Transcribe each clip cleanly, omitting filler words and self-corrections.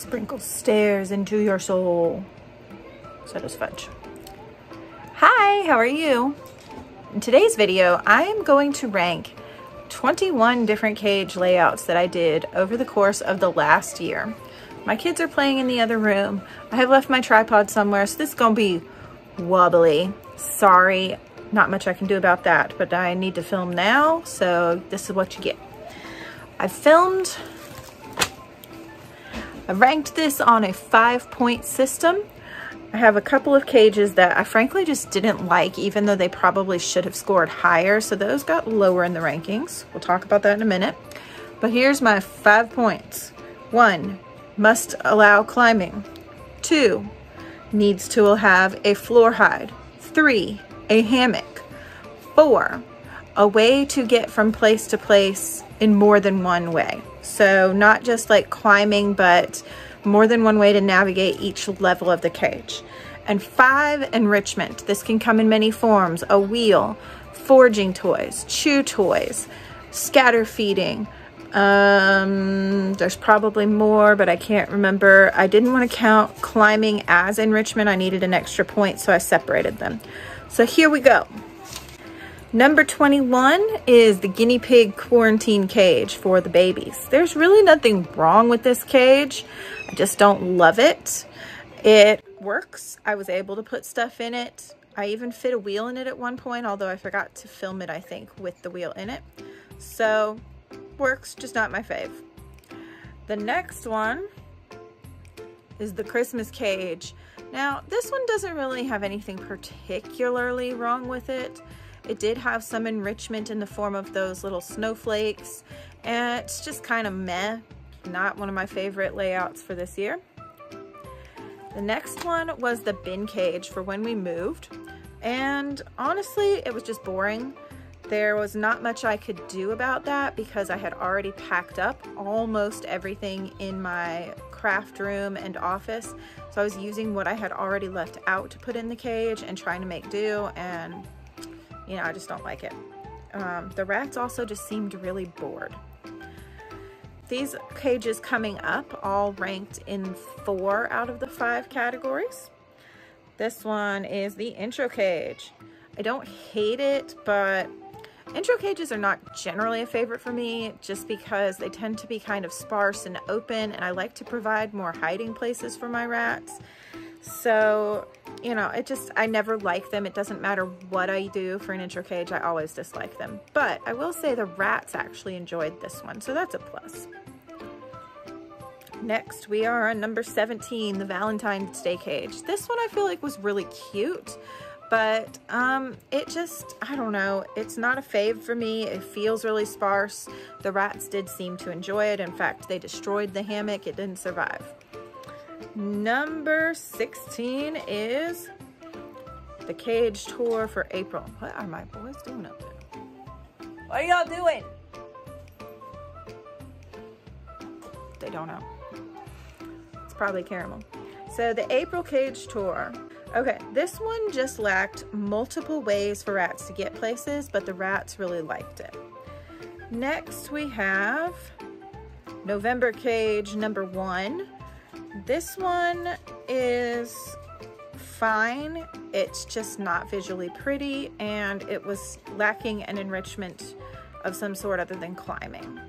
Sprinkle stairs into your soul. So does fudge. Hi, how are you? In today's video, I am going to rank 21 different cage layouts that I did over the course of the last year. My kids are playing in the other room. I have left my tripod somewhere, so this is gonna be wobbly. Sorry, not much I can do about that, but I need to film now, so this is what you get. I ranked this on a 5-point system. I have a couple of cages that I frankly just didn't like, even though they probably should have scored higher, so those got lower in the rankings. We'll talk about that in a minute. But here's my 5 points. 1, must allow climbing. 2, needs to have a floor hide. 3, a hammock. 4, a way to get from place to place in more than one way. So not just like climbing, but more than one way to navigate each level of the cage. And 5, enrichment. This can come in many forms: a wheel, foraging toys, chew toys, scatter feeding. There's probably more, but I can't remember. I didn't want to count climbing as enrichment. I needed an extra point, so I separated them. So here we go. Number 21 is the guinea pig quarantine cage for the babies. There's really nothing wrong with this cage. I just don't love it. It works. I was able to put stuff in it. I even fit a wheel in it at one point, although I forgot to film it, I think, with the wheel in it. So, works, just not my fave. The next one is the Christmas cage. Now, this one doesn't really have anything particularly wrong with it. It did have some enrichment in the form of those little snowflakes, and it's just kind of meh. Not one of my favorite layouts for this year. The next one was the bin cage for when we moved, and honestly, it was just boring. There was not much I could do about that because I had already packed up almost everything in my craft room and office. So I was using what I had already left out to put in the cage and trying to make do, and you know, I just don't like it. The rats also just seemed really bored. These cages coming up all ranked in 4 out of the 5 categories. This one is the intro cage. I don't hate it, but intro cages are not generally a favorite for me just because they tend to be kind of sparse and open, and I like to provide more hiding places for my rats. So, you know, I never like them. It doesn't matter what I do for an intro cage, I always dislike them. But I will say the rats actually enjoyed this one, so that's a plus. Next, we are on number 17, the Valentines Day cage. This one I feel like was really cute, but it just, I don't know, it's not a fave for me. It feels really sparse. The rats did seem to enjoy it. In fact, they destroyed the hammock. It didn't survive. Number 16 is the cage tour for April. What are my boys doing up there? What are y'all doing? They don't know. It's probably caramel. So the April cage tour. Okay, this one just lacked multiple ways for rats to get places, but the rats really liked it. Next we have November cage number 1. This one is fine. It's just not visually pretty, and it was lacking an enrichment of some sort other than climbing.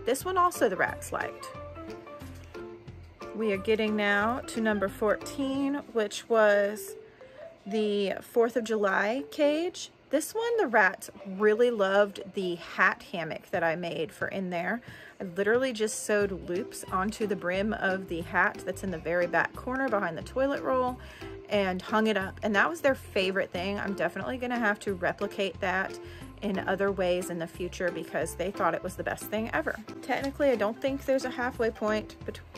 This one also the rats liked. We are getting now to number 14, which was the 4th of July cage. This one, the rats really loved the hat hammock that I made for in there. I literally just sewed loops onto the brim of the hat that's in the very back corner behind the toilet roll and hung it up. And that was their favorite thing. I'm definitely gonna have to replicate that in other ways in the future because they thought it was the best thing ever. Technically, I don't think there's a halfway point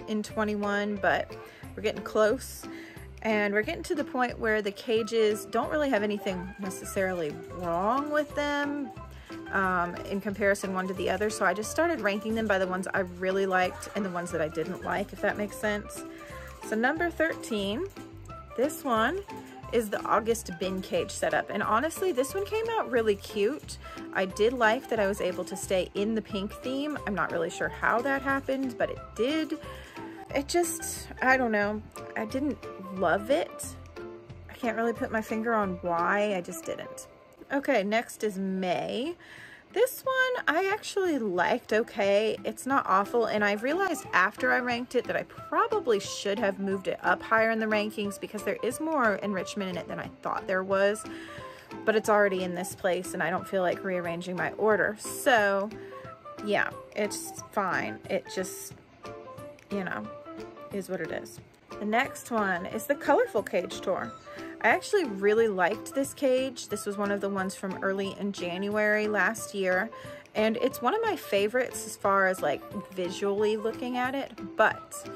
in 21, but we're getting close. And we're getting to the point where the cages don't really have anything necessarily wrong with them in comparison one to the other. So I just started ranking them by the ones I really liked and the ones that I didn't like, if that makes sense. So number 13, this one is the August bin cage setup. And honestly, this one came out really cute. I did like that I was able to stay in the pink theme. I'm not really sure how that happened, but it did. it just, I don't know. I didn't love it. I can't really put my finger on why, I just didn't. Okay, next is May. This one I actually liked okay. It's not awful, and I realized after I ranked it that I probably should have moved it up higher in the rankings because there is more enrichment in it than I thought there was, but it's already in this place and I don't feel like rearranging my order. So yeah, it's fine. It just, you know, is what it is. The next one is the Colorful Cage Tour. I actually really liked this cage. This was one of the ones from early in January last year, and it's one of my favorites as far as like visually looking at it, but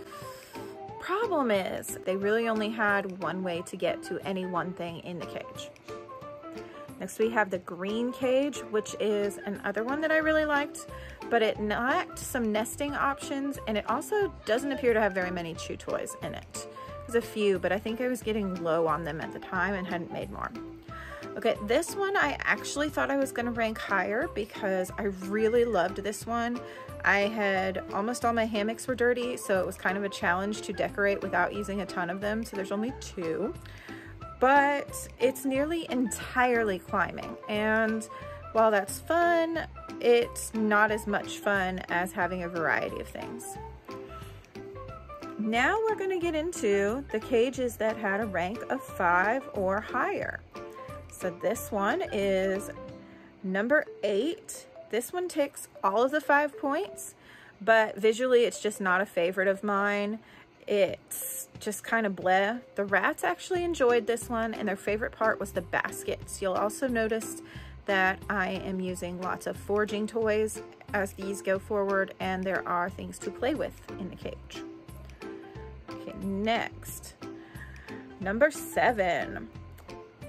problem is they really only had one way to get to any one thing in the cage. Next we have the Green Cage, which is another one that I really liked, but it lacked some nesting options, and it also doesn't appear to have very many chew toys in it. There's a few, but I think I was getting low on them at the time and hadn't made more. Okay, this one I actually thought I was going to rank higher because I really loved this one. I had almost all my hammocks were dirty, so it was kind of a challenge to decorate without using a ton of them, so there's only 2. But it's nearly entirely climbing, and while that's fun, it's not as much fun as having a variety of things. Now we're going to get into the cages that had a rank of 5 or higher. So this one is number 8. This one takes all of the 5 points, but visually it's just not a favorite of mine. It's just kind of bleh. The rats actually enjoyed this one, and their favorite part was the baskets. You'll also notice that I am using lots of foraging toys as these go forward, and there are things to play with in the cage. Okay, next, number 7.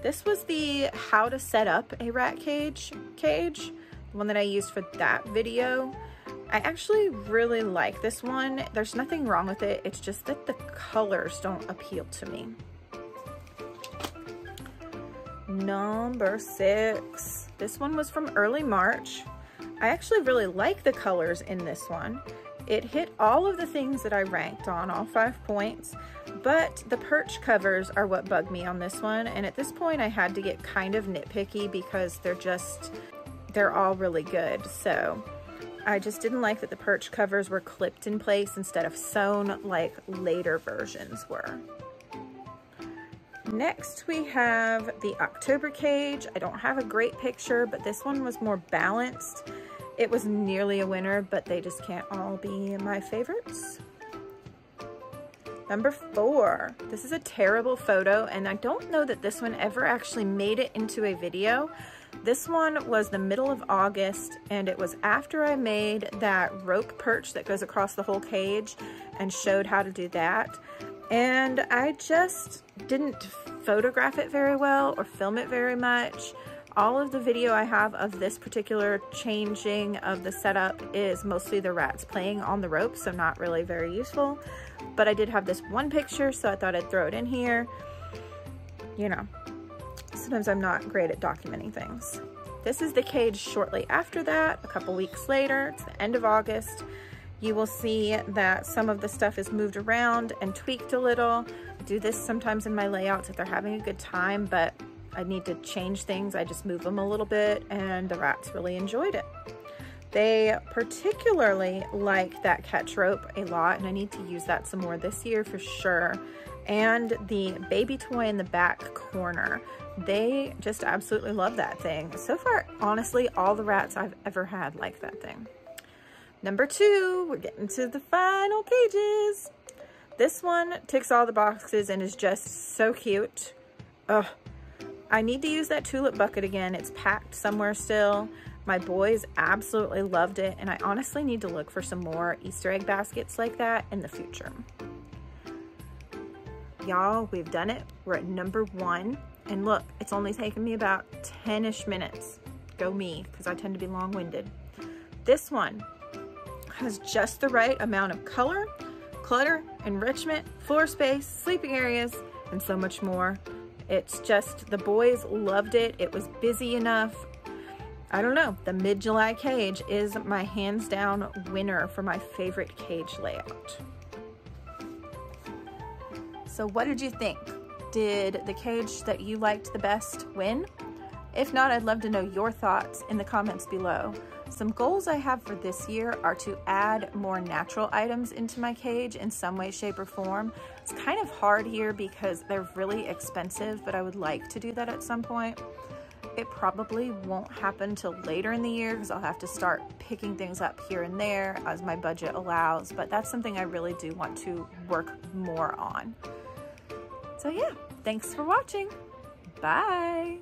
This was the how to set up a rat cage, the one that I used for that video. I actually really like this one. There's nothing wrong with it. It's just that the colors don't appeal to me. Number 6. This one was from early March. I actually really like the colors in this one. It hit all of the things that I ranked on, all 5 points, but the perch covers are what bugged me on this one. And at this point I had to get kind of nitpicky because they're all really good. So I just didn't like that the perch covers were clipped in place instead of sewn like later versions were. Next we have the October Cage. I don't have a great picture, but this one was more balanced. It was nearly a winner, but they just can't all be my favorites. Number 4. This is a terrible photo, and I don't know that this one ever actually made it into a video. This one was the middle of August, and it was after I made that rope perch that goes across the whole cage and showed how to do that. And I just didn't photograph it very well or film it very much. All of the video I have of this particular changing of the setup is mostly the rats playing on the rope, so not really very useful. But I did have this one picture, so I thought I'd throw it in here. You know, sometimes I'm not great at documenting things. This is the cage shortly after that, a couple weeks later. It's the end of August. You will see that some of the stuff is moved around and tweaked a little. I do this sometimes in my layouts if they're having a good time, but I need to change things. I just move them a little bit, and the rats really enjoyed it. They particularly like that catch rope a lot, and I need to use that some more this year for sure. And the baby toy in the back corner. They just absolutely love that thing. So far, honestly, all the rats I've ever had like that thing. Number 2, we're getting to the final cages. This one ticks all the boxes and is just so cute. Ugh. I need to use that tulip bucket again. It's packed somewhere still. My boys absolutely loved it, and I honestly need to look for some more Easter egg baskets like that in the future. Y'all, we've done it. We're at number 1, and look, it's only taken me about 10-ish minutes. Go me, because I tend to be long-winded. This one has just the right amount of color, clutter, enrichment, floor space, sleeping areas, and so much more. It's just, the boys loved it. It was busy enough. I don't know, the mid-July cage is my hands down winner for my favorite cage layout. So what did you think? Did the cage that you liked the best win? If not, I'd love to know your thoughts in the comments below. Some goals I have for this year are to add more natural items into my cage in some way, shape, or form. It's kind of hard here because they're really expensive, but I would like to do that at some point. It probably won't happen till later in the year because I'll have to start picking things up here and there as my budget allows, but that's something I really do want to work more on. So yeah, thanks for watching. Bye.